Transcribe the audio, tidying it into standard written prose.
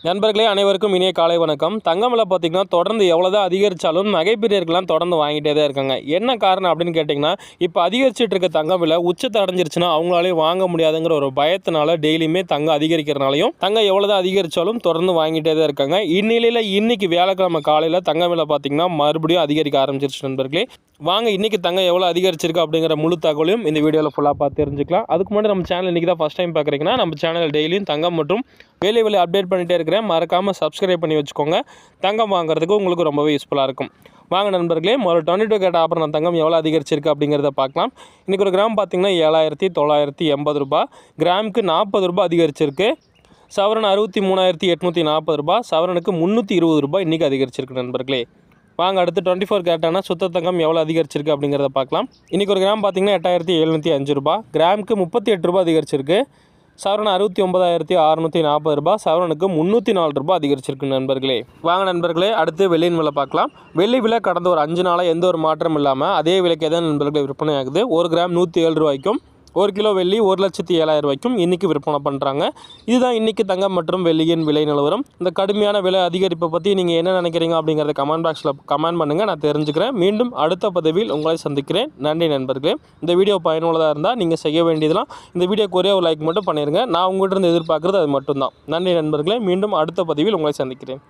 நண்பர்களே அனைவருக்கும் இனிய காலை வணக்கம். தங்கம் விலை பார்த்திங்கன்னா தொடர்ந்து எவ்வளோதான் அதிகரித்தாலும் நகைப்பிரியர்கள்லாம் தொடர்ந்து வாங்கிட்டே தான் இருக்காங்க. என்ன காரணம் அப்படின்னு கேட்டிங்கன்னா, இப்போ அதிகரிச்சுட்டு இருக்க தங்கம் விலை உச்சத்தை அடைஞ்சிருச்சுன்னா அவங்களாலே வாங்க முடியாதுங்கிற ஒரு பயத்தினால டெய்லியுமே தங்கம் அதிகரிக்கிறனாலையும் தங்கம் எவ்வளோதான் அதிகரித்தாலும் தொடர்ந்து வாங்கிட்டே தான் இருக்காங்க. இந்நிலையில் இன்னைக்கு வியாழக்கிழமை காலையில் தங்கம் விலை பார்த்திங்கன்னா மறுபடியும் அதிகரிக்க ஆரம்பிச்சிருச்சு நண்பர்களே. வாங்க இன்றைக்கி தங்கம் எவ்வளோ அதிகரிச்சிருக்கு அப்படிங்கிற முழு தகவலையும் இந்த வீடியோவில் ஃபுல்லாக பார்த்து தெரிஞ்சுக்கலாம். அதுக்கு முன்னாடி நம்ம சேனல் இன்றைக்கி தான் ஃபஸ்ட் டைம் பார்க்குறீங்கன்னா நம்ம சேனல் டெய்லியும் தங்கம் மற்றும் வேலை அப்டேட் பண்ணிகிட்டே இருக்கிறேன். மறக்காமல் சப்ஸ்கிரைப் பண்ணி வச்சுக்கோங்க. தங்கம் வாங்குறதுக்கு உங்களுக்கு ரொம்பவே யூஸ்ஃபுல்லாக இருக்கும். வாங்க நண்பர்களே, முதல்ல 22 கேரட் ஆபரண தங்கம் எவ்வளோ அதிகரிச்சிருக்கு அப்படிங்கிறத பார்க்கலாம். இன்றைக்கி ஒரு கிராம் பார்த்திங்கன்னா 7,980 ரூபா, கிராமுக்கு 40 ரூபா அதிகரிச்சிருக்கு. சவரன் 63,840 ரூபா, சவரனுக்கு 320 ரூபாய் இன்றைக்கி அதிகரிச்சிருக்கு நண்பர்களே. வாங்க அடுத்து 24 கேரட்டான சுத்த தங்கம் எவ்வளோ அதிகரிச்சிருக்கு அப்படிங்கிறத பார்க்கலாம். இன்றைக்கி ஒரு கிராம் பார்த்திங்கன்னா 8,705 ரூபா, கிராமுக்கு 38 ரூபா அதிகரிச்சிருக்கு. சவரன் 69,640 ரூபா, சவரனுக்கு 304 ரூபா அதிகரிச்சிருக்கு நண்பர்களே. வாங்க நண்பர்களே, அடுத்து வெள்ளியின் விலை பார்க்கலாம். வெள்ளி விலை கடந்த ஒரு 5 நாளாக எந்த ஒரு மாற்றம் இல்லாமல் அதே விலைக்கே தான் நண்பர்களே விற்பனை ஆகுது. ஒரு கிராம் 107 ரூபாய்க்கும், ஒரு கிலோ வெள்ளி 1,07,000 ரூபாய்க்கும் இன்றைக்கி விற்பனை பண்ணுறாங்க. இதுதான் இன்றைக்கி தங்கம் மற்றும் வெள்ளியின் விலை நிலவரம். இந்த கடுமையான விலை அதிகரிப்பை பற்றி நீங்கள் என்ன நினைக்கிறீங்க அப்படிங்கிறத கமெண்ட் பாக்ஸில் கமெண்ட் பண்ணுங்கள், நான் தெரிஞ்சுக்கிறேன். மீண்டும் அடுத்த பதிவில் உங்களை சந்திக்கிறேன். நன்றி நண்பர்களே. இந்த வீடியோ பயனுள்ளதாக இருந்தால் நீங்கள் செய்ய வேண்டியதெல்லாம் இந்த வீடியோக்கு ஒரே ஒரு லைக் மட்டும் பண்ணிடுங்க. நான் உங்கள்கிட்ட இருந்து எதிர்பார்க்குறது அது மட்டும்தான். நன்றி நண்பர்களே. மீண்டும் அடுத்த பதிவில் உங்களை சந்திக்கிறேன்.